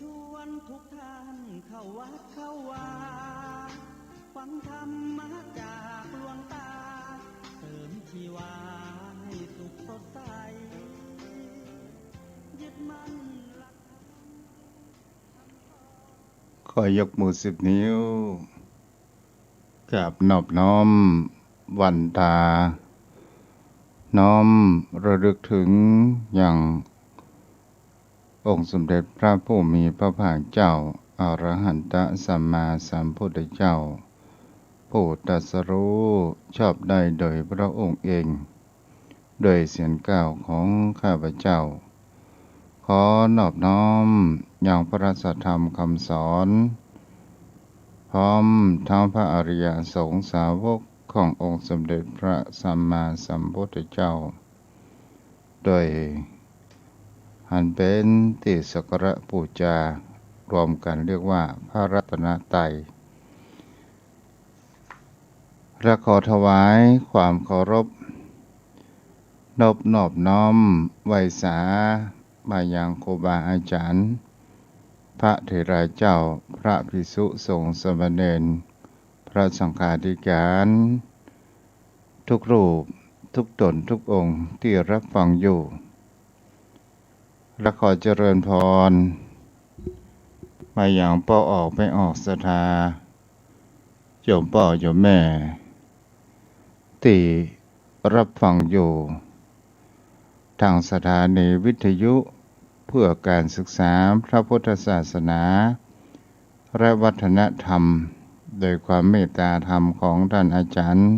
ชวนทุกท่านเข้าวัดเข้าวาฟังธรรมะจากหลวงตาเสริมชีวาให้สุขสดใสยึดมั่นหลักธรรมขอยกมือ10 นิ้วกราบนอบน้อมวันตาน้อมระลึกถึงอย่างองค์สมเด็จพระผู้มีพระภาคเจ้าอรหันตสัมมาสัมพุทธเจ้าผู้ตรัสรู้ชอบได้โดยพระองค์เองโดยเสียงกล่าวของข้าพเจ้าขอนอบน้อมอย่างพระสัทธรรมคำสอนพร้อมทั้งพระอริยสงฆ์สาวกขององค์สมเด็จพระสัมมาสัมพุทธเจ้าโดยอันเป็นที่สักการะบูชารวมกันเรียกว่าพระรัตนตรัยและขอถวายความเคารพนอบน้อมไหว้สามายังครูบาอาจารย์พระเถระเจ้าพระภิกษุสงฆ์สามเณรพระสังฆาธิการทุกรูปทุกตนทุกองค์ที่รับฟังอยู่และขอเจริญพรมาอย่างพ่อออกไม่ออกศรัทธาโยมพ่อโยมแม่ที่รับฟังอยู่ทางสถานีวิทยุเพื่อการศึกษาพระพุทธศาสนาและวัฒนธรรมโดยความเมตตาธรรมของท่านอาจารย์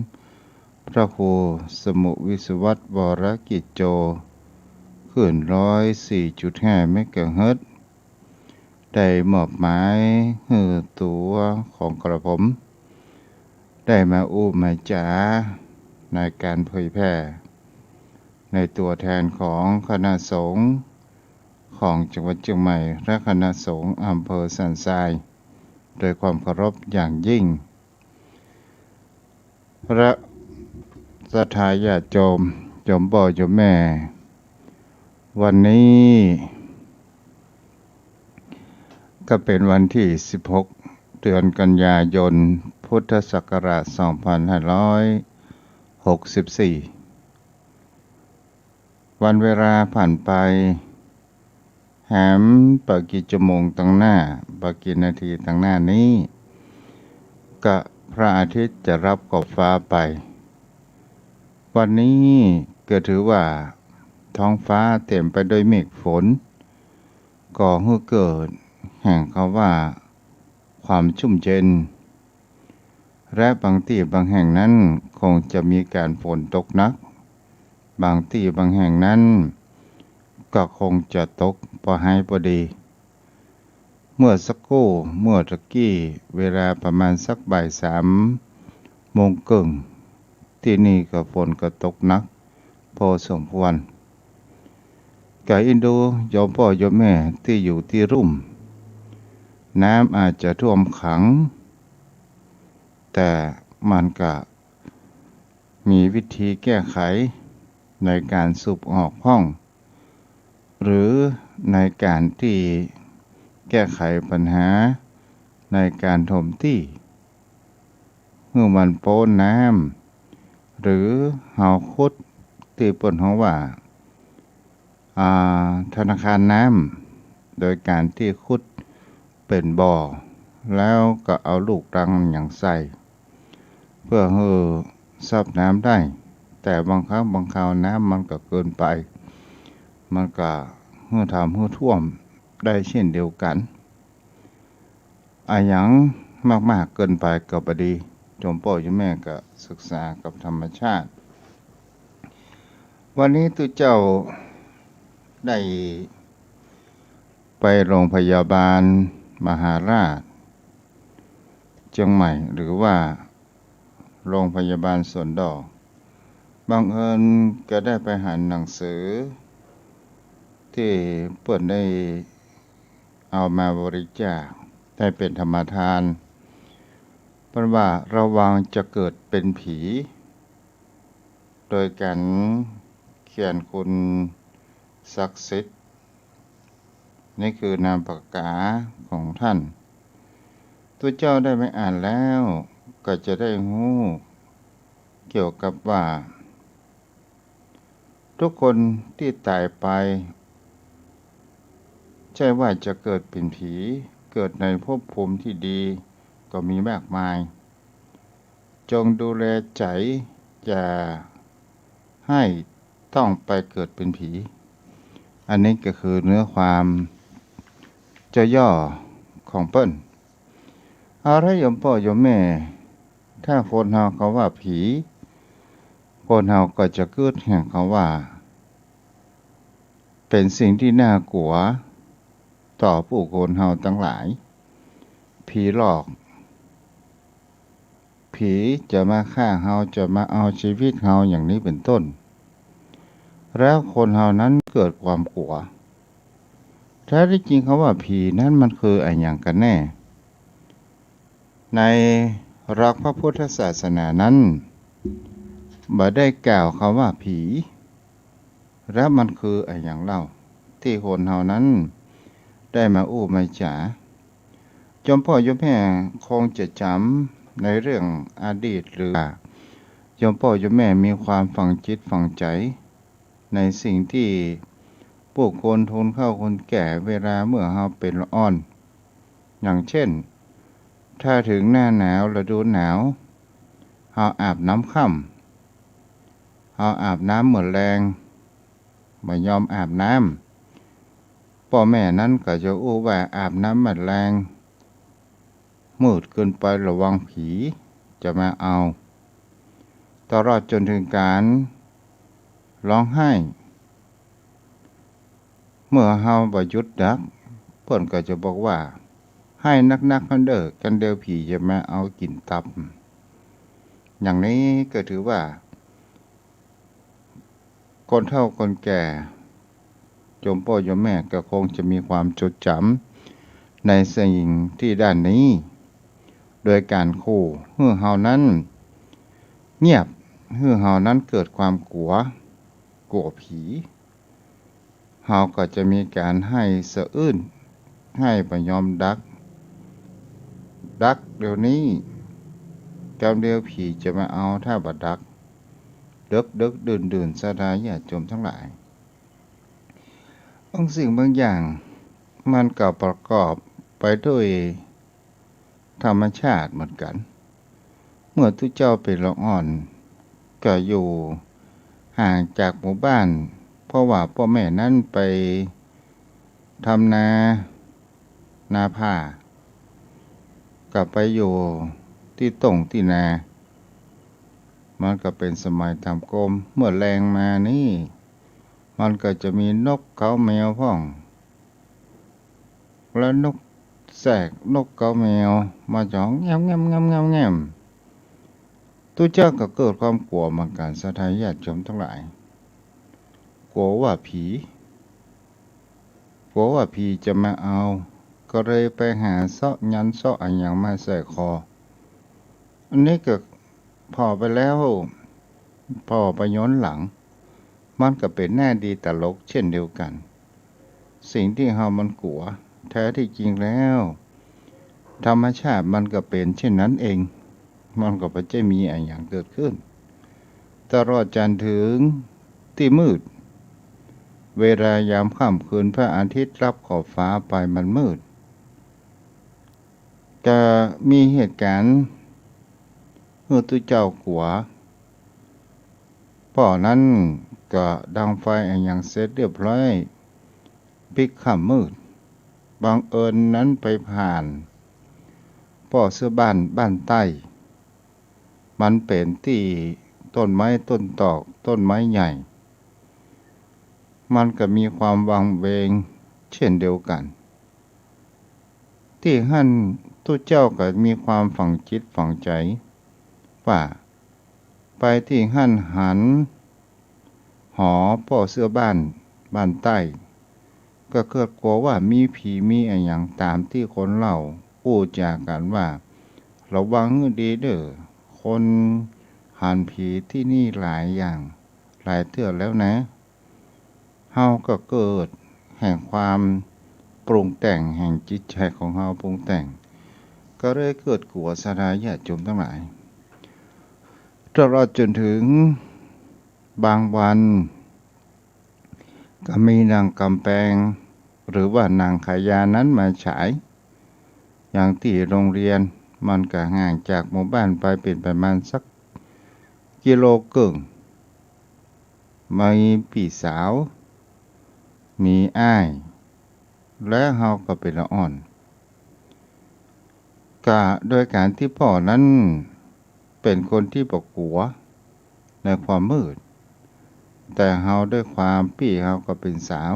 พระครูสมุวิศวัตรวรกิจโจขึ้น104.5 เมกะเฮิรตซ์ได้มอบหมายให้ตัวของกระผมได้มามาจาในการเผยแพร่ในตัวแทนของคณะสงฆ์ของจังหวัดเชียงใหม่และคณะสงฆ์อำเภอสันทรายโดยความเคารพอย่างยิ่งพระศรัทธาญาติโยมโยมพ่อโยมแม่วันนี้ก็เป็นวันที่16 เดือนกันยายนพุทธศักราช2564วันเวลาผ่านไปแหมปะกี่ชั่วโมงตั้งหน้าปะกี่นาทีตั้งหน้านี้ก็พระอาทิตย์จะรับขอบฟ้าไปวันนี้ก็ถือว่าท้องฟ้าเต็มไปด้วยเมฆฝนก่อให้เกิดแห่งคำว่าความชุ่มเย็นและบางที่บางแห่งนั้นคงจะมีการฝนตกหนักบางที่บางแห่งนั้นก็คงจะตกพอให้พอดีเมื่อสักครู่เมื่อตะกี้เวลาประมาณสักบ่าย3 โมงครึ่งที่นี่ก็ฝนก็ตกหนักพอสมควรก็อินดูโยมพ่อโยมแม่ที่อยู่ที่รุ่มน้ำอาจจะท่วมขังแต่มันก็มีวิธีแก้ไขในการสูบออกห้องหรือในการที่แก้ไขปัญหาในการถมที่เมื่อมันโป้นน้ำหรือหาขุดที่เปิ้นเฮาว่าธนาคารน้ำโดยการที่ขุดเป็นบ่อแล้วก็เอาลูกรังอย่างใส่เพื่อให้ซับน้ำได้แต่บางครั้งบางคราวน้ำมันก็เกินไปมันก็ให้ทำให้ท่วมได้เช่นเดียวกันหยังมากๆเกินไปก็บ่ดีโยมพ่อโยมแม่ก็ศึกษากับธรรมชาติวันนี้ตุเจ้าได้ไปโรงพยาบาลมหาราชเชียงใหม่หรือว่าโรงพยาบาลสวนดอกบังเอิญก็ได้ไปหาหนังสือที่เปิ้นได้เอามาบริจาคได้เป็นธรรมทานเปิ้นว่าระวังจะเกิดเป็นผีโดยการเขียนคุณศักดิ์สิทธิ์ นี่คือนามปากกาของท่านตัวเจ้าได้ไปอ่านแล้วก็จะได้รู้เกี่ยวกับว่าทุกคนที่ตายไปใช่ว่าจะเกิดเป็นผีเกิดในภพภูมิที่ดีก็มีมากมายจงดูแลใจอย่าให้ต้องไปเกิดเป็นผีอันนี้ก็คือเนื้อความจะย่อของเปิ้นเอาถ้าโยมพ่อโยมแม่ถ้าคนเฮาเขาว่าผีคนเฮาก็จะเกิดแห่งเขาว่าเป็นสิ่งที่น่ากลัวต่อผู้คนเฮาทั้งหลายผีหลอกผีจะมาฆ่าเฮาจะมาเอาชีวิตเฮาอย่างนี้เป็นต้นแล้วคนเฮานั้นเกิดความกลัวแท้ที่จริงเขาว่าผีนั้นมันคืออะไรอย่างกันแน่ในหลักพระพุทธศาสนานั้นบ่ได้กล่าวคำว่าผีแล้วมันคืออะไรอย่างเล่าที่คนเฮานั้นได้มาอู้มาจ๋าจอมพ่อโยมแม่คงจะจำในเรื่องอดีตหรือโยมพ่อโยมแม่มีความฝังจิตฝังใจในสิ่งที่ผู้คนทุนเข้าคนแก่เวลาเมื่อเฮาเป็นละอ่อนอย่างเช่นถ้าถึงหน้าหนาวฤดูหนาวเฮาอาบน้ำค่ำเฮาอาบน้ำเหมือนแรงไม่ยอมอาบน้ำพ่อแม่นั้นก็จะอู้ว่าอาบน้ำเหมือนแรงมืดเกินไประวังผีจะมาเอาตลอดจนถึงการร้องไห้เมื่อเฮาบ่หยุดดักเพิ่นก็จะบอกว่าให้นักๆกันเด้อกันเดียวผีจะมาเอากินตับอย่างนี้ก็ถือว่าคนเฒ่าคนแก่โยมพ่อโยมแม่ก็คงจะมีความจดจำในสิ่งที่ด้านนี้โดยการขู่ให้เฮานั้นเงียบให้เฮานั้นเกิดความกลัวผีเฮาก็จะมีการให้สะอื้นให้บ่ยอมดักเดี๋ยวนี้แก้วเดียวผีจะมาเอาถ้าบ่ดักดึกดื่นสะดายญาติโยมทั้งหลายบางสิ่งบางอย่างมันก็ประกอบไปด้วยธรรมชาติเหมือนกันเมื่อทุกเจ้าเป็นละอ่อนก็อยู่ห่างจากหมู่บ้านเพราะว่าพ่อแม่นั้นไปทำนาผ้ากลับไปอยู่ที่ตรงที่นามันก็เป็นสมัยทำกรมเมื่อแรงมานี่มันก็จะมีนกเขาแมวพ่องแล้วนกแสกนกเขาแมวมาจ้องแง้มตัวเจ้าก็เกิดความกลัวเหมือนกันสถานญาติโยมทั้งหลายกลัวว่าผีจะมาเอาก็เลยไปหาเสาะยันเสาะอะไรอย่างมาใส่คออันนี้ก็พอไปแล้วพอไปย้อนหลังมันก็เป็นแน่ดีตลกเช่นเดียวกันสิ่งที่เฮามันกลัวแท้ที่จริงแล้วธรรมชาติมันก็เป็นเช่นนั้นเองมันก็ไม่ใช่มีอะไรอย่างเกิดขึ้นตลอดจนถึงที่มืดเวลายามค่ำคืนพระอาทิตย์รับขอบฟ้าไปมันมืดจะมีเหตุการณ์เมื่อตุเจ้ากลัวพ่อนั้นก็ดังไฟอย่างเสร็จเรียบร้อยปิกค่ำมืดบังเอิญนั้นไปผ่านพ่อเสื้อบ้านใต้มันเป็นที่ต้นไม้ต้นตอกต้นไม้ใหญ่มันก็มีความวังเวงเช่นเดียวกันที่หั่นตุเจ้าก็มีความฝังจิตฝังใจว่าไปที่หั่นหันหอพ่อเสื้อบ้านใต้ก็เกิดกลัวว่ามีผีมีอะไรอย่างตามที่คนเล่าพูดจากันว่าระวังให้ดีเด้อคนหันผีที่นี่หลายอย่างหลายเทื่อแล้วนะเฮาก็เกิดแห่งความป ปรุงแต่งแห่งจิตใจของเราปรุงแต่งก็เลยเกิดกลัวศรัทธาญาติโยมทั้งหลายตลอดจนถึงบางวันก็มีนางกำแพงหรือว่านางขายานั้นมาฉายอย่างที่โรงเรียนมันก็ห่างจากหมู่บ้านไปเป็นประมาณสักกิโลครึ่งมีพี่สาวมีอ้ายและเฮาก็เป็นละอ่อนก็โดยการที่พ่อนั้นเป็นคนที่บ่กลัวในความมืดแต่เฮาด้วยความพี่เฮาก็เป็นสาว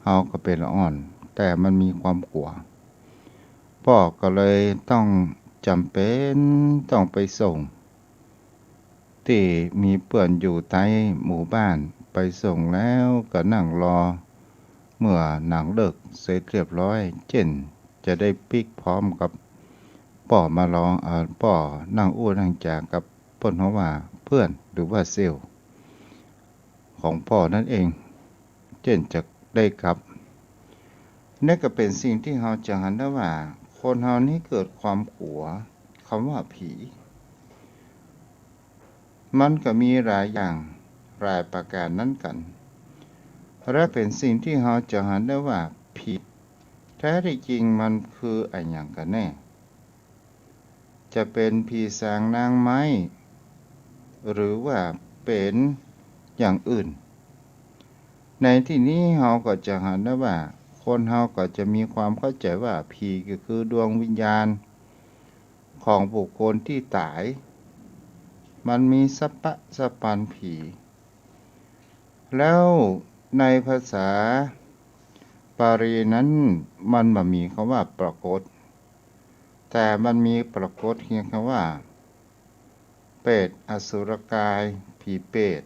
เฮาก็เป็นละอ่อนแต่มันมีความกลัวพ่อก็เลยต้องจำเป็นต้องไปส่งที่มีเพื่อนอยู่ใต้หมู่บ้านไปส่งแล้วก็นั่งรอเมื่อหนังเลิกเสร็จเรียบร้อยเช่นจะได้ปิกพร้อมกับป่อมาลองป่อนั่งอู้นั่งจากกับเปิ้นเพราะว่าเพื่อนหรือว่าเซลล์ของพ่อนั่นเองเช่นจะได้ครับนี่ก็เป็นสิ่งที่เราจะเห็นได้ว่าคนเรานี้เกิดความกลัวคำว่าผีมันก็มีหลายอย่างหลายประการนั้นกันและเป็นสิ่งที่เราจะเห็นได้ว่าผีแท้ที่จริงมันคืออะไรอย่างกันแน่จะเป็นผีสางนางไม้หรือว่าเป็นอย่างอื่นในที่นี้เราก็จะเห็นได้ว่าคนเราก็จะมีความเข้าใจว่าผีก็คือดวงวิญญาณของบุคคลที่ตายมันมีสัพพะสัพพันผีแล้วในภาษาบาลีนั้นมันบ่มีคำว่าปรากฏแต่มันมีปรากฏเพียงคำว่าเปรตอสุรกายผีเปรต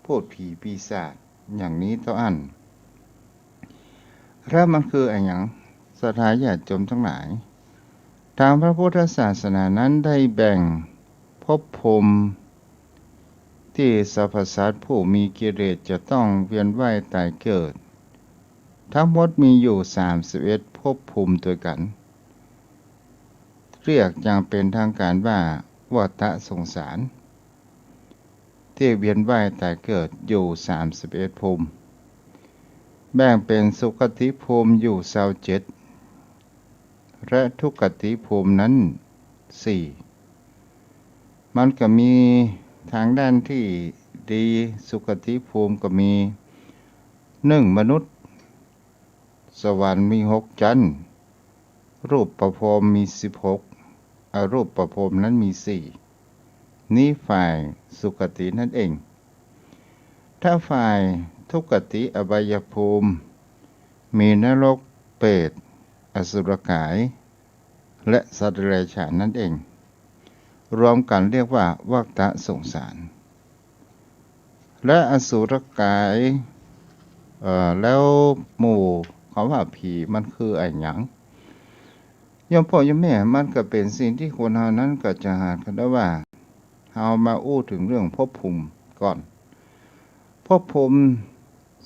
พูดผีปีศาจอย่างนี้เท่านั้นแล้วมันคืออะไรอย่างศรัทธาญาติโยมทั้งหลายทางพระพุทธศาสนานั้นได้แบ่งภพภูมิที่สรรพสัตว์ผู้มีกิเลสจะต้องเวียนว่ายตายเกิดทั้งหมดมีอยู่31ภพภูมิด้วยกันเรียกอย่างเป็นทางการว่าวัฏสงสารที่เวียนว่ายตายเกิดอยู่31ภูมิแบ่งเป็นสุคติภูมิอยู่27และทุกขติภูมินั้น4มันก็มีทางด้านที่ดีสุคติภูมิก็มี1มนุษย์สวรรค์มี6ชั้นรูปประพรหมมี16อรูปประพรหมนั้นมี4นี้ฝ่ายสุคตินั่นเองถ้าฝ่ายทุกขติอบายภูมิมีนรกเปรตอสุรกายและสัตว์เดรัจฉานนั่นเองรวมกันเรียกว่าวัฏสงสารและอสุรกายแล้วหมู่คำว่าผีมันคืออะไรหยังโยมพ่อโยมแม่มันก็เป็นสิ่งที่คนเฮานั้นก็จะหากันได้ว่าเฮามาอู้ถึงเรื่องภพภูมิก่อนภพภูมิ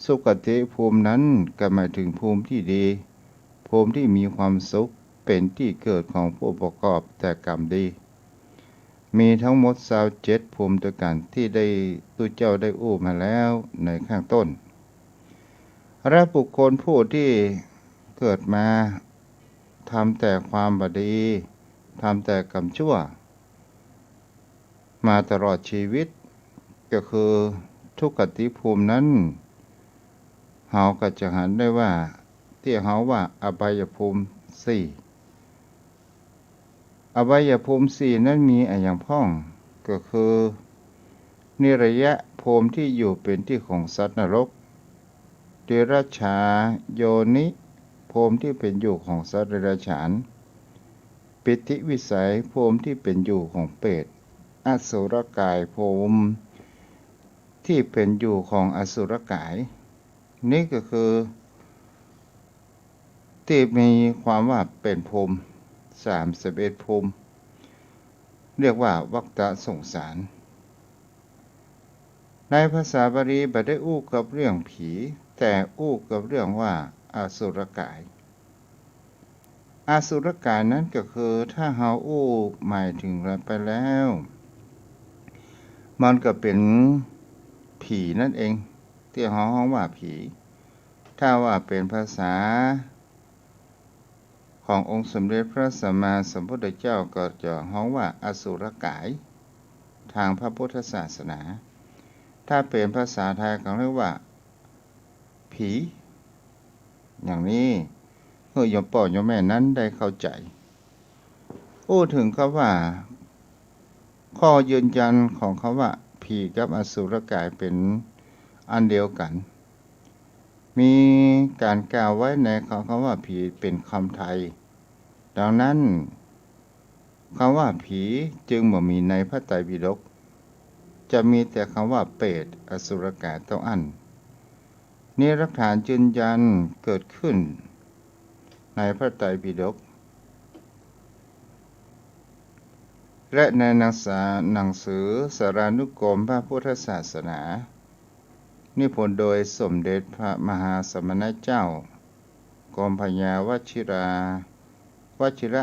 สุคติภูมินั้นก็หมายถึงภูมิที่ดีภูมิที่มีความสุขเป็นที่เกิดของผู้ประกอบแต่กรรมดีมีทั้งหมด27ภูมิด้วยกันที่ได้ตุเจ้าได้อู้มาแล้วในข้างต้นและบุคคลผู้ที่เกิดมาทำแต่ความบดีทำแต่กรรมชั่วมาตลอดชีวิตก็คือทุกขติภูมินั้นเฮาก็จะเห็นได้ว่าที่เฮาว่าอบายภูมิ4อบายภูมิ4นั้นมีอะไรอย่างพ้องก็คือนิระยะภูมิที่อยู่เป็นที่ของสัตว์นรกเดรัจฉาโยนิภูมิที่เป็นอยู่ของสัตว์เดรัจฉานปิติวิสัยภูมิที่เป็นอยู่ของเปรตอสุรกายภูมิที่เป็นอยู่ของอสุรกายนี่ก็คือที่มีความว่าเป็นภูมิ31ภูมิเรียกว่าวัฏสงสารในภาษาบาลีบ่ได้อู้กับเรื่องผีแต่อู้กับเรื่องว่า อสุรกายอสุรกายนั้นก็คือถ้าเฮาอู้หมายถึงไปแล้วมันก็เป็นผีนั่นเองที่เฮาฮ้องว่าผีถ้าว่าเป็นภาษาขององค์สมเด็จพระสัมมาสัมพุทธเจ้าก็จะฮ้องว่าอสุรกายทางพระพุทธศาสนาถ้าเป็นภาษาไทยก็เรียกว่าผีอย่างนี้เพื่อโยมพ่อโยมแม่นั้นได้เข้าใจถึงคำว่าข้อยืนยันของคำว่าผีกับอสุรกายเป็นอันเดียวกันมีการกล่าวไว้ในคำว่าผีเป็นคำไทยดังนั้นคำว่าผีจึงบ่มีในพระไตรปิฎกจะมีแต่คำว่าเปรตอสุรกายเท่านั้นนี่หลักฐานยืนยันเกิดขึ้นในพระไตรปิฎกและในหนังสือสารานุกรมพระพุทธศาสนานิพนธ์โดยสมเด็จพระมหาสมณเจ้ากรมพยาวชิร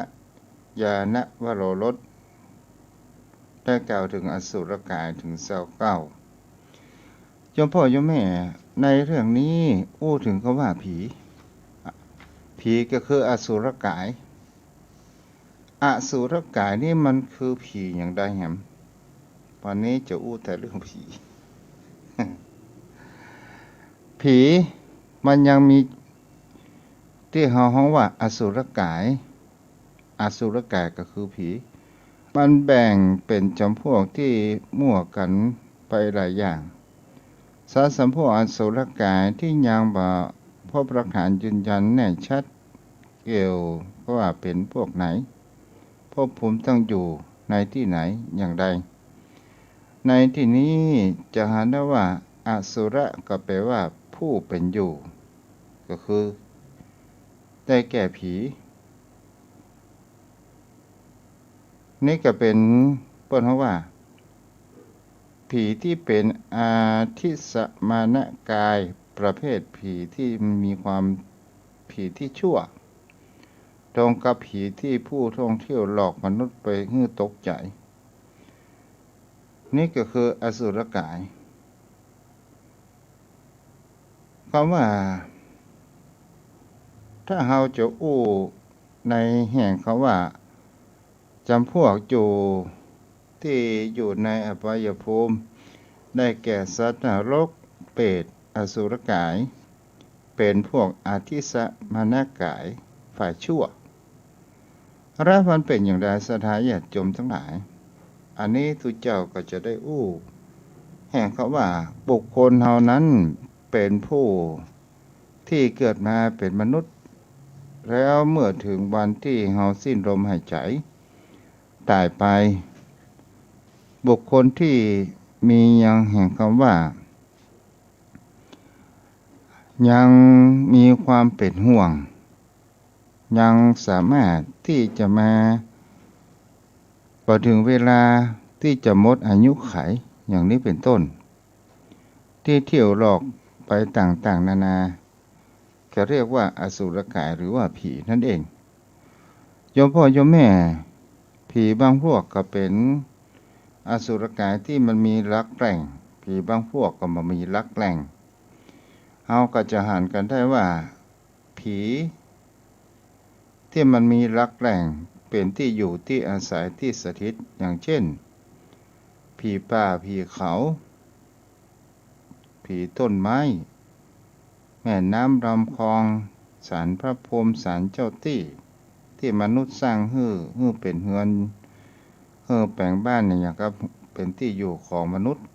ญาณวโรรสได้กล่าวถึงอสุรกายถึง29โยมพ่อโยมแม่ในเรื่องนี้ถึงคำว่าผีก็คืออสุรกายอสุรกายนี่มันคือผีอย่างใดแหมวันนี้จะแต่เรื่องผีผีมันยังมีที่เฮาฮ้องว่าอสุรกายก็คือผีมันแบ่งเป็นจำพวกที่มั่วกันไปหลายอย่างสัมพวกอสุรกายที่ยังบ่พบหลักฐานยืนยันแน่ชัดเกี่ยวว่าเป็นพวกไหนภพภูมิตั้งอยู่ในที่ไหนอย่างใดในที่นี้จะหาได้ว่าอสุรก็แปลว่าผู้เป็นอยู่ก็คือได้แก่ผีนี่ก็เป็นเปิ้นว่าผีที่เป็นอาทิสมานกายประเภทผีที่มีความผีที่ชั่วตรงกับผีที่ผู้ท่องเที่ยวหลอกมนุษย์ไปให้ตกใจนี่ก็คืออสุรกายคำว่าถ้าเราจะในแห่งคำว่าจำพวกอยู่ที่อยู่ในอบายภูมิได้แก่สัตว์นรกเปรตอสุรกายเป็นพวกอาทิสมานกายฝ่ายชั่วแล้วมันเป็นอย่างไรสถาญาติโยมทั้งหลายอันนี้ทุกเจ้าก็จะได้แห่งเขาว่าบุคคลเฮานั้นเป็นผู้ที่เกิดมาเป็นมนุษย์แล้วเมื่อถึงวันที่เฮาสิ้นลมหายใจตายไปบุคคลที่มียังแห่งคำว่ายังมีความเป็นห่วงยังสามารถที่จะมาพอถึงเวลาที่จะหมดอายุขัยอย่างนี้เป็นต้นที่เที่ยวหลอกไปต่างๆนานาก็เรียกว่าอสุรกายหรือว่าผีนั่นเองโยมพ่อโยมแม่ผีบางพวกก็เป็นอสุรกายที่มันมีลักแหล่งผีบางพวกก็มามีลักแหล่งเฮาก็จะหันกันได้ว่าผีที่มันมีลักแหล่งเป็นที่อยู่ที่อาศัยที่สถิตอย่างเช่นผีป่าผีเขาผีต้นไม้แม่น้ำลำคลองศาลพระพรหมศาลเจ้าที่มนุษย์สร้างฮื้อเป็นเฮือนแปลงบ้านอย่างครับเป็นที่อยู่ของมนุษย์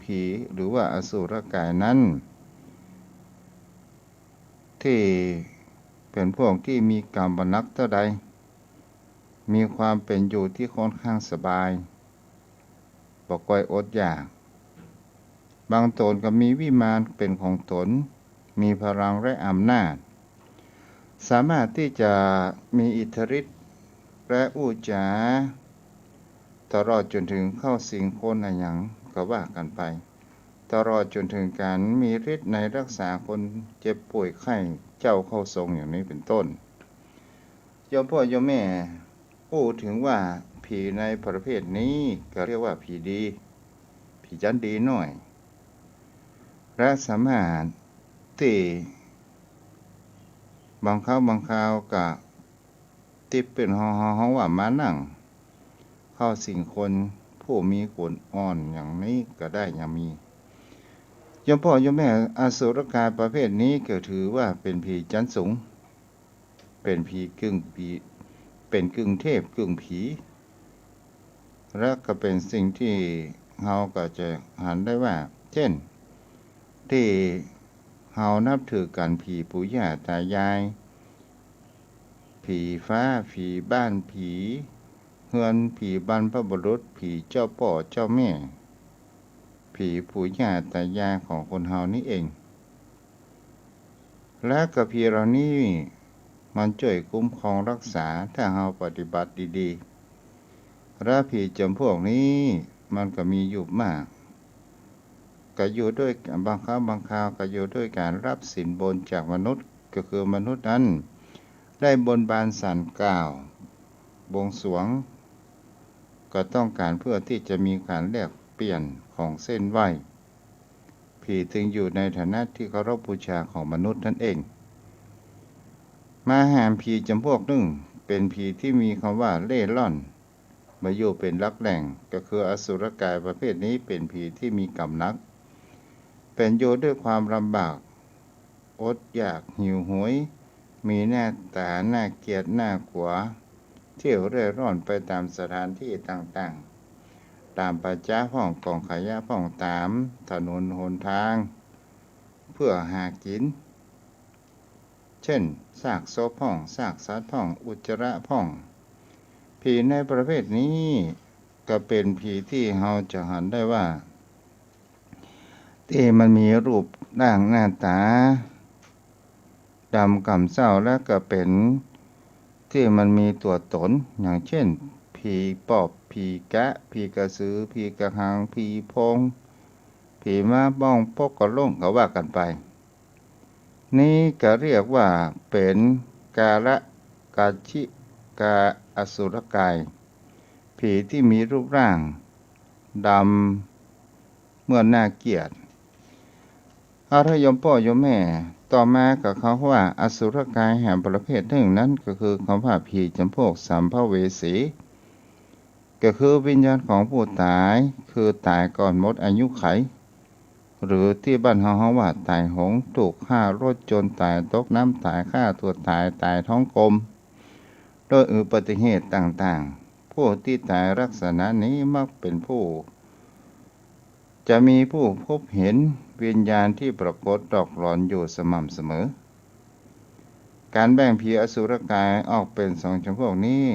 ผีหรือว่าอสุรกายนั้นที่เป็นพวกที่มีกรรมบรรลักเท่าใดมีความเป็นอยู่ที่ค่อนข้างสบายบ่ค่อยอดอยากบางตนก็มีวิมานเป็นของตนมีพลังและอำนาจสามารถที่จะมีอิทธิฤทธิ์และจาตลอดจนถึงเข้าสิงคนอะไรอย่างก็ว่ากันไป ตลอดจนถึงการมีฤทธิ์ในรักษาคนเจ็บป่วยไข้เจ้าเข้าทรงอย่างนี้เป็นต้นโยมพ่อโยมแม่พูดถึงว่าผีในประเภทนี้ก็เรียกว่าผีดีผีจันดีหน่อยและสามารถที่บางคราวก็ติดเป็นห้องว่ามานั่งเข้าสิ่งคนผู้มีขนอ่อนอย่างนี้ก็ได้ยังมีโยมพ่อโยมแม่อสุรกายประเภทนี้ก็ถือว่าเป็นผีจันสูงเป็นผีกึ่งผีเป็นกึ่งเทพกึ่งผีและก็เป็นสิ่งที่เราก็จะหันได้ว่าเช่นที่เรานับถือกันผีปู่ย่าตายายผีฟ้าผีบ้านผีเฮือนผีบรรพบุรุษผีเจ้าพ่อเจ้าแม่ผีปู่ย่าตายายของคนเฮานี่เองและก็ผีเหล่านี้มันช่วยคุ้มครองรักษาถ้าเฮาปฏิบัติดีๆและผีจำพวกนี้มันก็มีอยู่มากก็อยู่ด้วยบางคราวก็อยู่ด้วยการรับสินบนจากมนุษย์ก็คือมนุษย์นั้นได้บนบานศาลกล่าวบวงสรวงก็ต้องการเพื่อที่จะมีการแลกเปลี่ยนของเส้นไหว้ผีถึงอยู่ในฐานะที่เคารพบูชาของมนุษย์นั่นเองมาหามผีจำพวกหนึ่งเป็นผีที่มีคำว่าเล่ร่อนมาอยู่เป็นลักแหล่งก็คืออสุรกายประเภทนี้เป็นผีที่มีกำนักเป็นอยู่ด้วยความลำบากอดอยากหิวโหยมีหน้าตาหน้าเกลียดหน้ากลัวเที่ยวเร่ร่อนไปตามสถานที่ต่างๆตามป่าช้าพ่องกองขยะพ่องตามถนนหนทางเพื่อหากินเช่นซากศพพ่องซากสัตว์พ่องอุจจาระพ่องผีในประเภทนี้ก็เป็นผีที่เราจะหันได้ว่าที่มันมีรูปร่างหน้าตาดำก่ำเศร้าและก็เป็นที่มันมีตัวตนอย่างเช่นผีปอบผีแกะผีกระสือผีกระหังผีโพงผีม้าบ้องปกกระล่งก็ว่ากันไปนี่ก็เรียกว่าเป็นกาละกาชิกาอสุรกายผีที่มีรูปร่างดำเมื่อน่าเกลียดถ้าโยมพ่อโยมแม่ต่อมากับเขาว่าอสุรกายแห่งประเภทหนึ่งนั้นก็คือคำว่าผีจำพวกสัมภเวสีก็คือวิญญาณของผู้ตายคือตายก่อนหมดอายุไขหรือที่บ้านเฮาว่าตายโหงถูกฆ่ารถจนตายตกน้ำตายฆ่าตัวตายตายท้องกลมโดยอุบัติเหตุต่างๆผู้ที่ตายลักษณะนี้มักเป็นผู้จะมีผู้พบเห็นวิญญาณที่ปรากฏหลอกหลอนอยู่สม่ำเสมอการแบ่งผีอสุรกายออกเป็นสองจำพวกนี้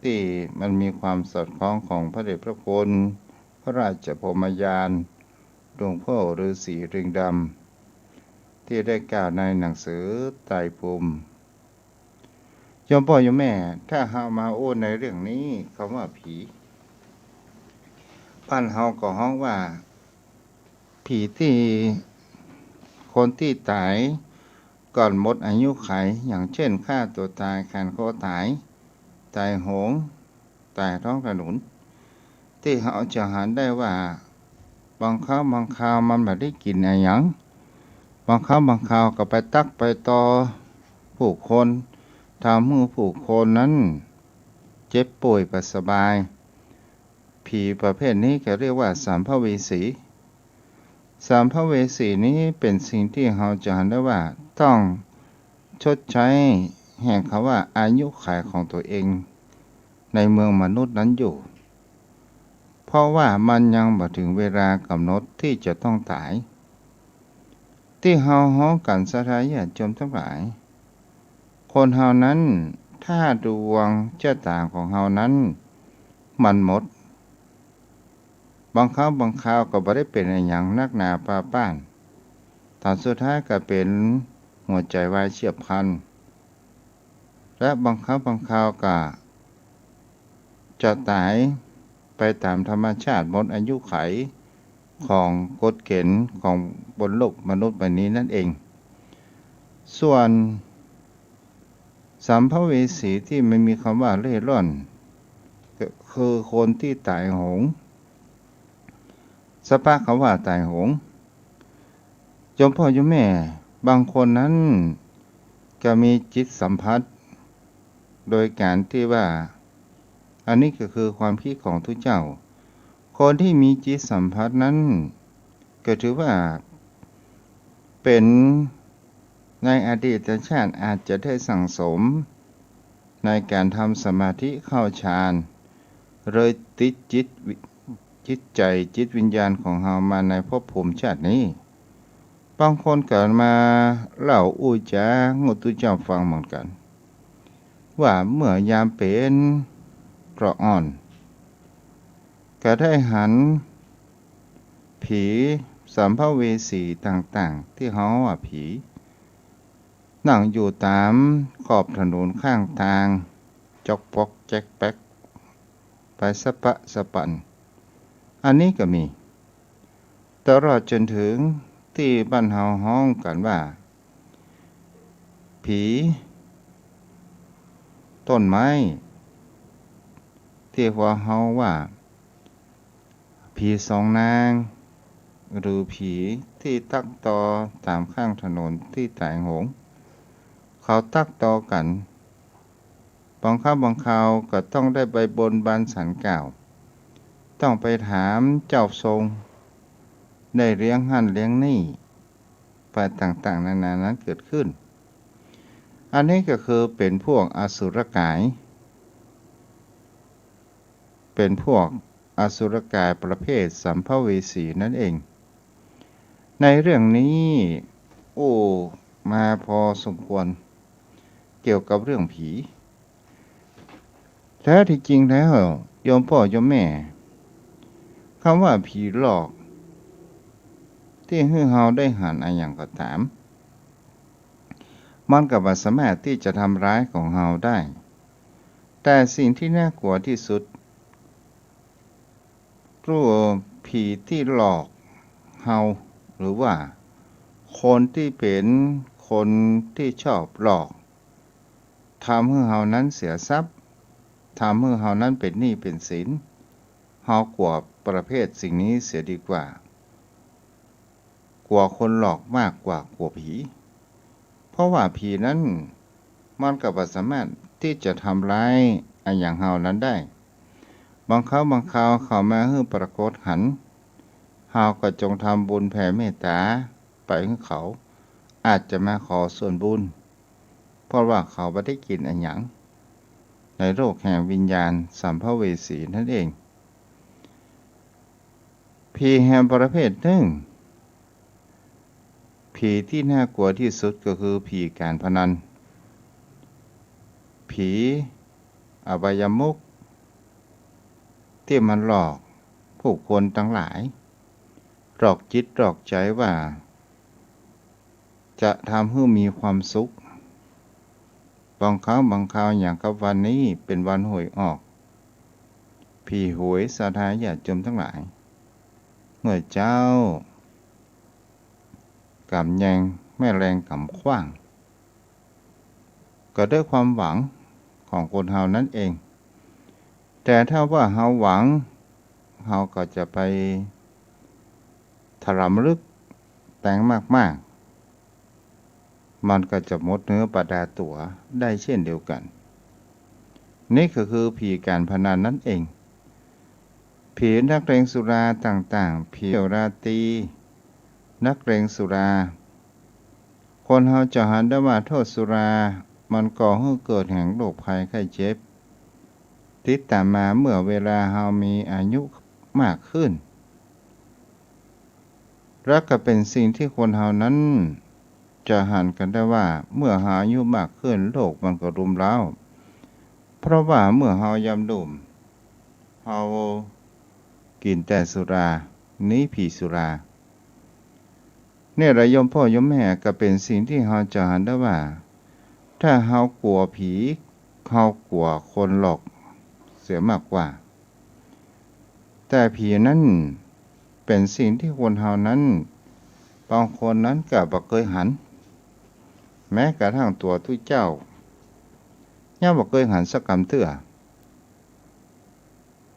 ที่มันมีความสอดคล้องของพระเดชพระคุณพระราชพรหมยานหลวงพ่อฤาษีเรืองดำที่ได้กล่าวในหนังสือไตรภูมิโยมพ่อโยมแม่ถ้าเฮามาโอ้ในเรื่องนี้คำว่าผีบ้านเฮาก็ฮ้องว่าผีที่คนที่ตายก่อนหมดอายุไขอย่างเช่นฆ่าตัวตายแขนคอตายตายโหงตายท้องถนนที่เขาจะหันได้ว่าบางคราวมันไม่ได้กินอะไรหยังบางคราวก็ไปตักไปต่อผู้คนทำให้ผู้คนนั้นเจ็บป่วยไปสบายผีประเภทนี้ก็เรียกว่าสัมภเวสีสัมภเวสีนี้เป็นสิ่งที่เราจะหันได้ว่าต้องชดใช้แห่งคำว่าอายุขัยของตัวเองในเมืองมนุษย์นั้นอยู่เพราะว่ามันยังบ่ถึงเวลากำหนดที่จะต้องตายที่เฮาฮ้องกันสาธารณญาติโยมทั้งหลายคนเฮานั้นถ้าดวงชะตาของเฮานั้นมันหมดบางคราวก็บ่ได้เป็นอะไรหยังนักหนาป้าป้านตอนสุดท้ายก็เป็นหัวใจวายเฉียบพลันและบางคราวก็จะตายไปตามธรรมชาติหมดอายุไข ของกฎเกณฑ์ของบนโลกมนุษย์ใบนี้นั่นเอง ส่วนสัมภเวสีที่ไม่มีคำว่าเร่ร่อนก็คือคนที่ตายโหงสภาพคำว่าตายโหงโยมพ่อโยมแม่บางคนนั้นก็มีจิตสัมผัสโดยการที่ว่าอันนี้ก็คือความคิดของทุกเจ้าคนที่มีจิตสัมผัสนั้นก็ถือว่าเป็นในอดีตชาติอาจจะได้สั่งสมในการทำสมาธิเข้าฌานเลยติดจิตใจจิตวิญญาณของเรามาในภพภูมิชาตินี้บางคนเกิดมาเล่าอู้จากุตุเจ้าฟังเหมือนกันว่าเมื่อยามเป็นเกราะอ่อนก็ได้หันผีสัมภเวสีต่างๆที่เขาว่าผีนั่งอยู่ตามขอบถนนข้างทางจอกปอกแจ๊กแป๊กไปสะปะสะปันอันนี้ก็มีตลอดจนถึงที่บ้านเฮาฮ้องกันว่าผีต้นไม้ที่ว่าเฮาว่าผีสองนางหรือผีที่ตักตอตามข้างถนนที่ตายโหงเขาตักตอกันบางครั้งบางคราวก็ต้องได้ไปบนบานศาลกล่าวต้องไปถามเจ้าทรงได้เลี้ยงหั่นเลี้ยงนี่ไปต่างๆนานานั้นเกิดขึ้นอันนี้ก็คือเป็นพวกอสุรกายเป็นพวกอสุรกายประเภทสัมภเวสีนั่นเองในเรื่องนี้มาพอสมควรเกี่ยวกับเรื่องผีแท้ที่จริงแล้วโยมพ่อโยมแม่คำว่าผีหลอกที่ให้เราได้หันอะไรอย่างก็ตามมันก็บ่สามารถที่จะทำร้ายของเราได้แต่สิ่งที่น่ากลัวที่สุดรู้ผีที่หลอกเราหรือว่าคนที่เป็นคนที่ชอบหลอกทำให้เรานั้นเสียทรัพย์ทำให้เรานั้นเป็นหนี้เป็นสินเรากลัวประเภทสิ่งนี้เสียดีกว่ากลัวคนหลอกมากกว่ากลัวผีเพราะว่าผีนั้นมันก็บ่สามารถที่จะทำร้ายอย่างเรานั้นได้บางครั้งบางคราวเขามาให้ปรากฏหันเราก็จงทำบุญแผ่เมตตาไปให้เขาอาจจะมาขอส่วนบุญเพราะว่าเขาไม่ได้กินอันหยังในโลกแห่งวิญญาณสัมภเวสีนั่นเองผีแห่งประเภทหนึ่งผีที่น่ากลัวที่สุดก็คือผีการพนันผีอบายมุขที่มันหลอกผู้คนทั้งหลายหลอกจิตหลอกใจว่าจะทำให้มีความสุขบางครั้งบางคราวอย่างกับวันนี้เป็นวันหวยออกผีหวยสาธาญาติโยมทั้งหลายเมื่อเจ้ากำแยงแม่แรงกำขว้างก็ด้วยความหวังของคนเฮานั่นเองแต่ถ้าว่าเฮาหวังเฮาก็จะไปถลำลึกแต่งมากๆมันก็จะหมดเนื้อประดาตัวได้เช่นเดียวกันนี่ก็คือผีการพนันนั่นเองผีนักเลงสุราต่างๆผีราตรีนักเลงสุราคนเฮาจะหันได้ว่าโทษสุรามันก่อให้เกิดแห่งโรคภัยไข้เจ็บติดตามมาเมื่อเวลาเฮามีอายุมากขึ้นและก็เป็นสิ่งที่คนเฮานั้นจะหันกันได้ว่าเมื่อเฮาอายุมากขึ้นโรคมันก็รุมเร้าเพราะว่าเมื่อเฮายำดุ่มเฮากินแต่สุรานี้ผีสุราเนี่ยระยมพ่อยมแม่ก็เป็นสิ่งที่เฮาจะหันได้ว่าถ้าเฮากลัวผีเฮากลัวคนหลอกเสียมากกว่าแต่ผีนั้นเป็ เป็นสิ่งที่คนเฮานั้นบางคนนั้นก็บ่เคยหันแม้กระทั่งตัวทุกเจ้ายังบ่เคยหันสักคำเทื่อ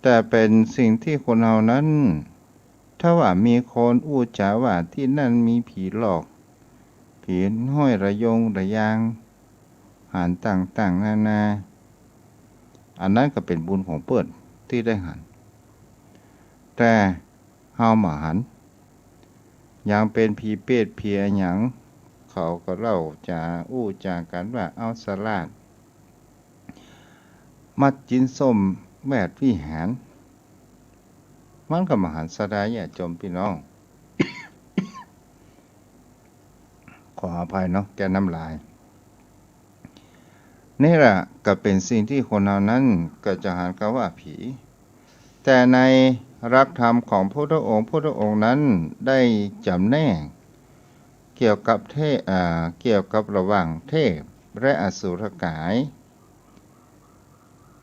แต่เป็นสิ่งที่คนเฮานั้นถ้าว่ามีคนอู้จาว่าที่นั่นมีผีหลอกผีห้อยระยงระยางหันต่างๆนานาอันนั้นก็เป็นบุญของเปิ้นที่ได้หันแต่เฮามาหันยังเป็นผีเปรตผีอะหยังเขาก็เล่าจะอู้จากันว่าเอาสลาดมัดจินส้มแวดวิหารมันก็มหันต์สดายจมพี่น้อง ขออภัยเนาะแกน้ำลายนี่แหละก็เป็นสิ่งที่คนเหล่านั้นก็จะหันกันว่าผีแต่ในหลักธรรมของพระพุทธองค์นั้นได้จำแนกเกี่ยวกับเกี่ยวกับระหว่างเทพและอสุรกาย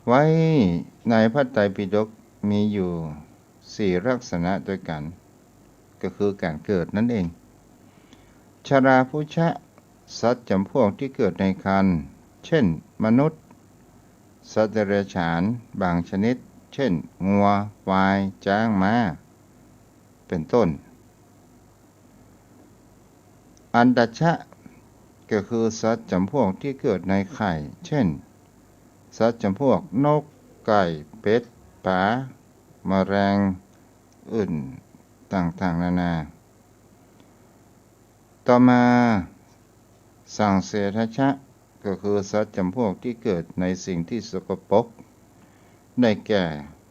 ไว้ในพระไตรปิฎกมีอยู่4ลักษณะด้วยกันก็คือการเกิดนั่นเองชราพุชะสัตว์จำพวกที่เกิดในครรภ์เช่นมนุษย์สัตว์เดรัจฉานบางชนิดเช่นงัวควายช้างม้าเป็นต้นอันดัชชะก็คือสัตว์จำพวกที่เกิดในไข่เช่นสัตว์จำพวกนกไก่เป็ดปลาแมลงอื่นต่างๆนานาต่อมาสังเสทชะก็คือสัตว์จำพวกที่เกิดในสิ่งที่สกปรกได้แก่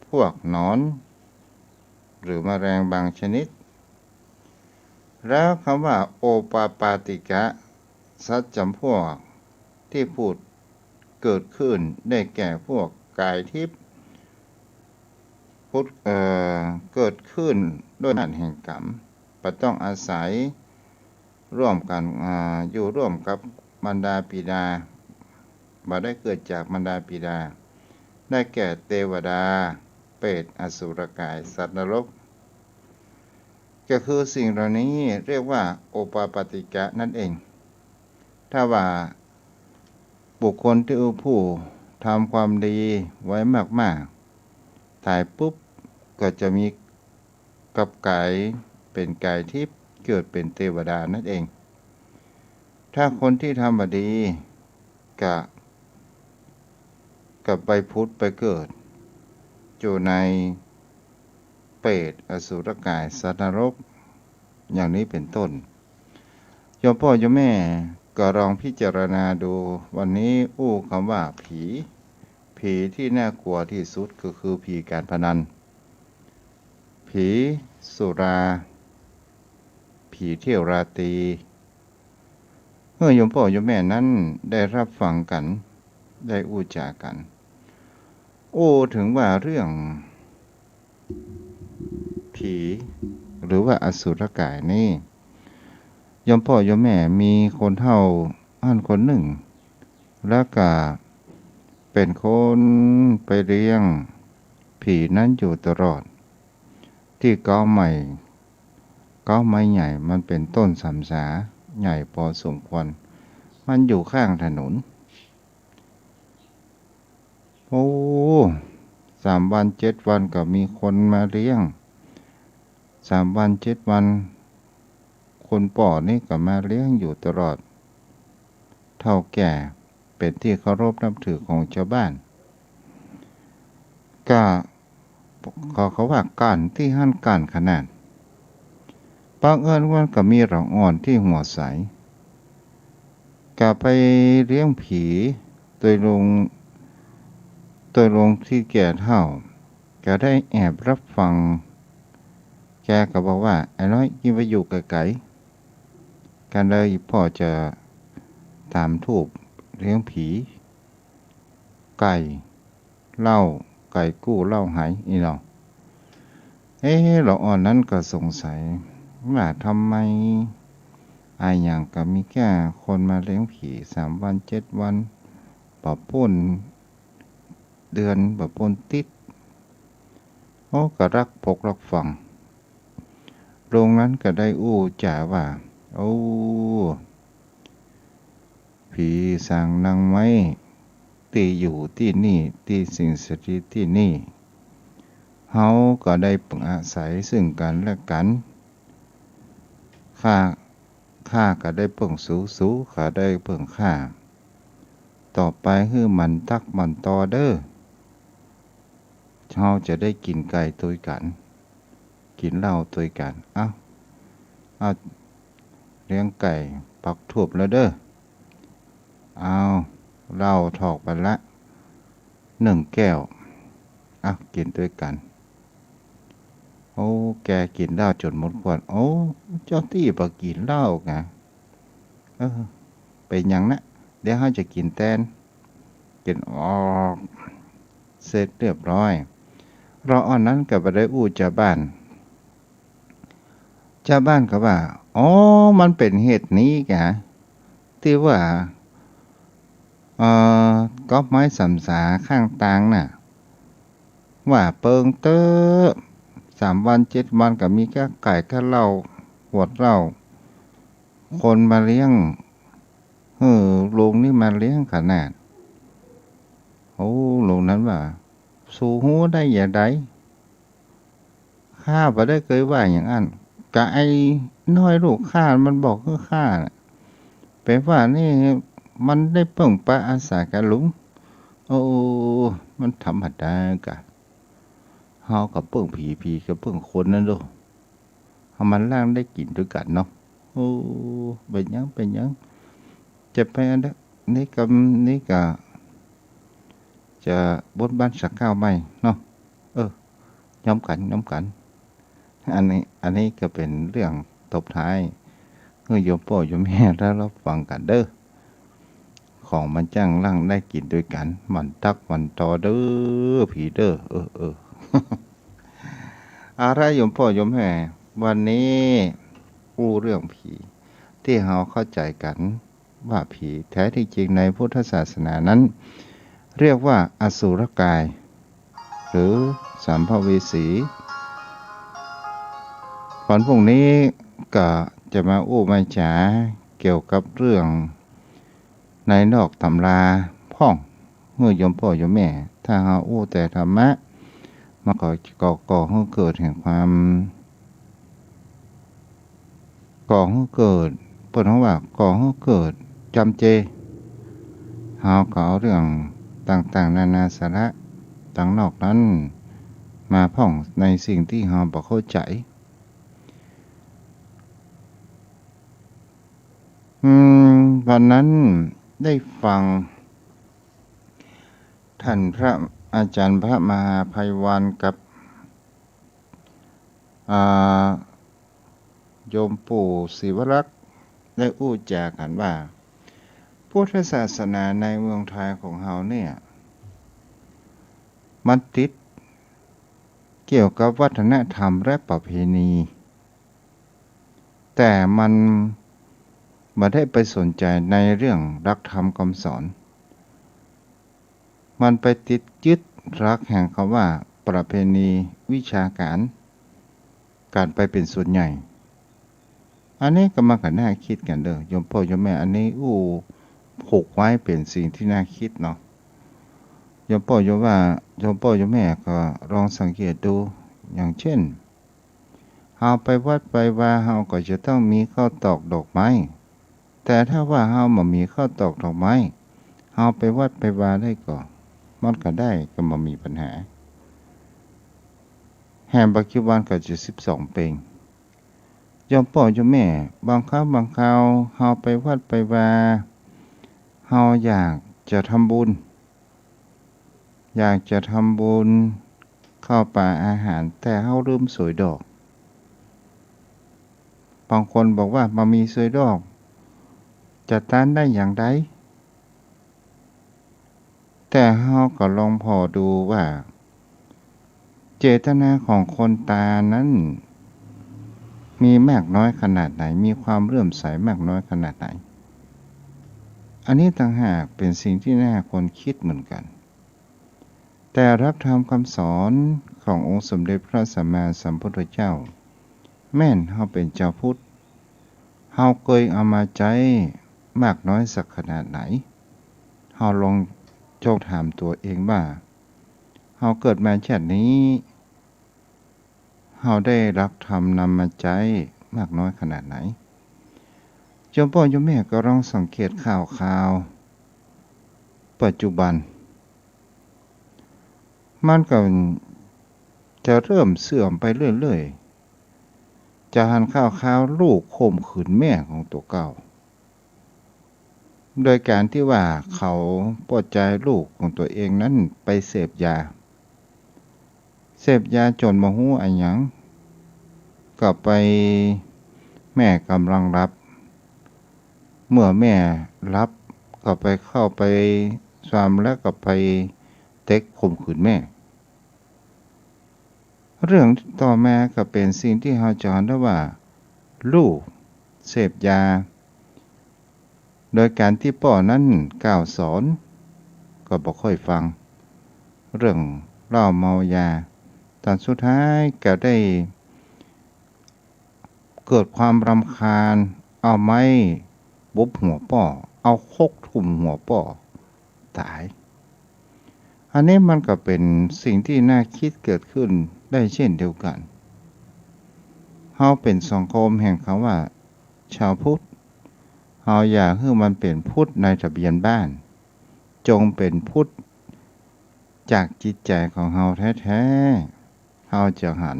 พวกหนอนหรือแมลงบางชนิดแล้วคำว่าโอปาปาติกะสัตว์จำพวกที่พูดเกิดขึ้นได้แก่พวกกายทิพย์เกิดขึ้นด้วยอำนาจแห่งกรรมต้องอาศัยร่วมกันอยู่ร่วมกับบรรดาปิดาบ่ได้เกิดจากบรรดาปิดาได้แก่เทวดาเปรตอสุรกายสัตว์นรกก็คือสิ่งเหล่านี้เรียกว่าโอปาปาติกะนั่นเองถ้าว่าบุคคลที่ผู้ทำความดีไว้มากๆตายปุ๊บก็จะมีกับกายเป็นกายทิพย์เกิดเป็นเทวดานั่นเองถ้าคนที่ทำบดีกับไปพุทธไปเกิดอยู่ในเปรตอสุรกายสัตว์นรกอย่างนี้เป็นต้นโยมพ่อโยมแม่ก็ลองพิจารณาดูวันนี้คำว่าผีที่น่ากลัวที่สุดก็คือผีการพนันผีสุราผีเที่ยวราตรีเมื่อโยมพ่อโยมแม่นั้นได้รับฟังกันได้จากันถึงว่าเรื่องผีหรือว่าอสุรกายนี่โยมพ่อโยมแม่มีคนเฒ่าคนหนึ่งแล้วก็เป็นคนไปเลี้ยงผีนั้นอยู่ตลอดที่เก้าไม้ใหญ่มันเป็นต้นสำสาใหญ่พอสมควรมันอยู่ข้างถนน3 วัน 7 วันก็มีคนมาเลี้ยง3 วัน 7 วันคนป่อนี่ก็มาเลี้ยงอยู่ตลอดเฒ่าแก่เป็นที่เคารพนับถือของชาวบ้านก็เขาว่าการที่หั่นการขนาดบังเอิญว่าก็มีหลังอ่อนที่หัวใสก็ไปเลี้ยงผีโดยลงที่แก่เฒ่าก็ได้แอบรับฟังแกก็บอกว่าไอ้น้อยยิ่งไปอยู่ไกลๆกันเลยพ่อจะตามทูบเลี้ยงผีไก่เหล้าไก่กู้เหล้าหายนี่เนาะเราอ่อนนั้นก็สงสัยว่าทำไมอย่างก็มีแค่คนมาเลี้ยงผี3 วัน 7 วันบ่พ้นเดือนบ่พ้นติดก็รักพกรักฟัง โรงนั้นก็ได้อู้จ่าว่าโอ้ผีสางนางไม้ที่อยู่ที่นี่ที่สิ่งศักดิ์สิทธิ์ที่นี่เฮาก็ได้พึ่งอาศัยซึ่งกันและกันข้าข้าก็ได้พึ่งสู้ข้าได้พึ่งข้าต่อไปคือมันตักมันต่อเด้อเฮาจะได้กินไก่ตัวกันกินเหล้าตัวกันเอาเลี้ยงไก่ปักทูบแล้วเด้อเอาเหล้าถอกไปละ1 แก้วกินด้วยกันโอ้แกกินเหล้าจนหมดขวดโอ้เจ้าที่บ่กินเหล้าไงเป็นหยังนะเดี๋ยวเขาจะกินแตนกินออกเสร็จเรียบร้อยเราอ่อนนั้นก็ไปได้อู้ชาวบ้านก็ว่าอ๋อมันเป็นเหตุนี้แกที่ว่าก๊อบไม้สำสาข้างตางน่ะว่าเปิงเตอ3 วัน 7 วันก็มีแค่ไก่แค่เหล้าหวดเหล้าคนมาเลี้ยงลุงนี่มาเลี้ยงขนาดโอ้ลุงนั้นว่าสู้หูได้อย่าใดข้าบ่ได้เคยว่าอย่างนั้นกะไอ้น้อยลูกข้ามันบอกคือข้าน่ะแปลว่านี่มันได้เพิ่งไปอาศัยกับลุงโอ้มันธรรมดากะเฮากับเพิ่งผีกับเพิ่งคนนั่นโดเฮามันล่างได้กินด้วยกันเนาะโอ้เป็นหยังจะไปอันนี้ก็จะบนบ้านสักข้าวไหมเนาะย้อมกันอันนี้ก็เป็นเรื่องตบท้ายเมื่อโยมพ่อโยมแม่แล้วรับฟังกันเด้อของมันจ้างล่างได้กินด้วยกันมันตักมันต่อเด้อผีเด้ออะไรโยมพ่อโยมแม่วันนี้พูดเรื่องผีที่เราเข้าใจกันว่าผีแท้ที่จริงในพุทธศาสนานั้นเรียกว่าอสุรกายหรือสัมภเวสีวันพรุ่งนี้ก็จะมามาจ๋าเกี่ยวกับเรื่องในนอกตำราพ่องเมื่อโยมพ่อโยมแม่ถ้าเราแต่ธรรมะมันก็ก่อให้เกิดแห่งความก่อให้เกิดเปิดห้องว่าก่อให้เกิดจำเจเราก็เอาเรื่องต่างๆนานาสาระต่างนอกนั้นมาพ่องในสิ่งที่เราบ่เข้าใจวันนั้นได้ฟังท่านพระอาจารย์พระมหาไพวันกับโยมปู่ศิวรักษ์ได้อู้จากันว่าพุทธศาสนาในเมืองไทยของเราเนี่ยมันติดเกี่ยวกับวัฒนธรรมและประเพณีแต่มันไม่ได้ไปสนใจในเรื่องหลักธรรมคำสอนมันไปติดยึดรักแห่งคำว่าประเพณีวิชาการไปเป็นส่วนใหญ่อันนี้ก็มากันน่าคิดกันเด้อโยมพ่อโยมแม่อันนี้ผูกไว้เป็นสิ่งที่น่าคิดเนาะโยมพ่อโยมแม่ก็ลองสังเกตดูอย่างเช่นเฮาไปวัดไปว่าเฮาก็จะต้องมีข้าวตอกดอกไม้แต่ถ้าว่าเฮาบ่มีข้าวตอกดอกไม้เฮาไปวัดไปว่าได้ก็มันก็ได้ก็บ่มีปัญหาแห่งปัจจุบันก็จะ12 ปีโยมพ่อโยมแม่บางคราวเฮาไปวัดไปว่าเฮาอยากจะทำบุญเข้าป่าอาหารแต่เฮาลืมสวยดอกบางคนบอกว่ามามีสวยดอกจะต้านได้อย่างไรแต่เฮาก็ลองพอดูว่าเจตนาของคนตานั้นมีมากน้อยขนาดไหนมีความเลื่อมใสมากน้อยขนาดไหนอันนี้ต่างหากเป็นสิ่งที่น่าควรคิดเหมือนกันแต่รับธรรมคำสอนขององค์สมเด็จพระสัมมาสัมพุทธเจ้า แม่นเฮาเป็นเจ้าพุทธเฮาเคยเอามาใจมากน้อยสักขนาดไหนเฮาลองโจกถามตัวเองว่าเฮาเกิดมาชาตินี้เฮาได้รับธรรมนำมาใจมากน้อยขนาดไหนโยมพ่อโยมแม่ก็ลองสังเกตข่าวปัจจุบันมันก็จะเริ่มเสื่อมไปเรื่อยๆจะหันข่าวลูกข่มขืนแม่ของตัวเก่าโดยการที่ว่าเขาปลดใจลูกของตัวเองนั้นไปเสพยาจนบ่ฮู้อันหยังก็ไปแม่กำลังรับเมื่อแม่รับก็ไปเข้าไปสวามแล้วก็ไปเต็กข่มขืนแม่เรื่องต่อมาก็เป็นสิ่งที่เฮาจอนได้ว่าลูกเสพยาโดยการที่พ่อนั้นกล่าวสอนก็บ่ค่อยฟังเรื่องเหล้าเมายาตอนสุดท้ายก็ได้เกิดความรำคาญเอาไม้บุบหัวป่อเอาคกทุ่มหัวป่อตายอันนี้มันก็เป็นสิ่งที่น่าคิดเกิดขึ้นได้เช่นเดียวกันเฮาเป็นสังคมแห่งคำว่าชาวพุทธเฮาอยากให้มันเป็นพุทธในทะเบียนบ้านจงเป็นพุทธจากจิตใจของเฮาแท้ๆเฮาจะหัน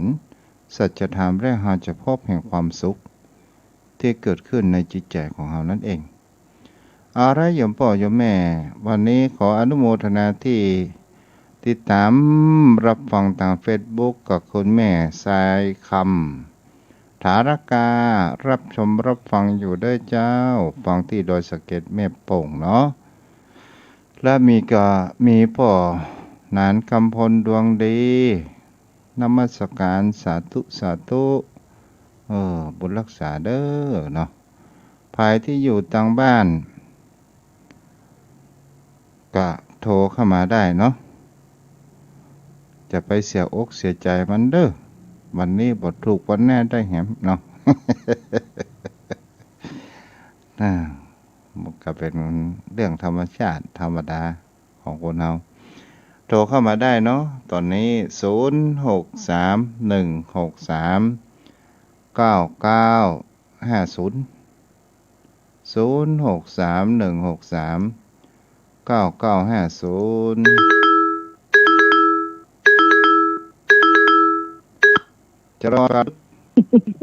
สัจธรรมและเฮาจะพบแห่งความสุขที่เกิดขึ้นในจิตใจของเฮานั่นเองเอาละโยมพ่อโยมแม่วันนี้ขออนุโมทนาที่ติดตามรับฟังทาง Facebook กับคุณแม่สายคำถารการับชมรับฟังอยู่ด้วยเจ้าฟังที่โดยสะเก็ดแม่โป่งเนาะและมีพ่อนานกำพลดวงดีนมัสการสาธุบุญรักษาเด้อเนาะภายที่อยู่ต่างบ้านก็โทรเข้ามาได้เนาะจะไปเสียอกเสียใจมันเด้อวันนี้บทถูกวันแน่ได้แหมเนาะ มันก็เป็นเรื่องธรรมชาติธรรมดาของคนเราโทรเข้ามาได้เนาะตอนนี้0631639950 0631639950จะรอ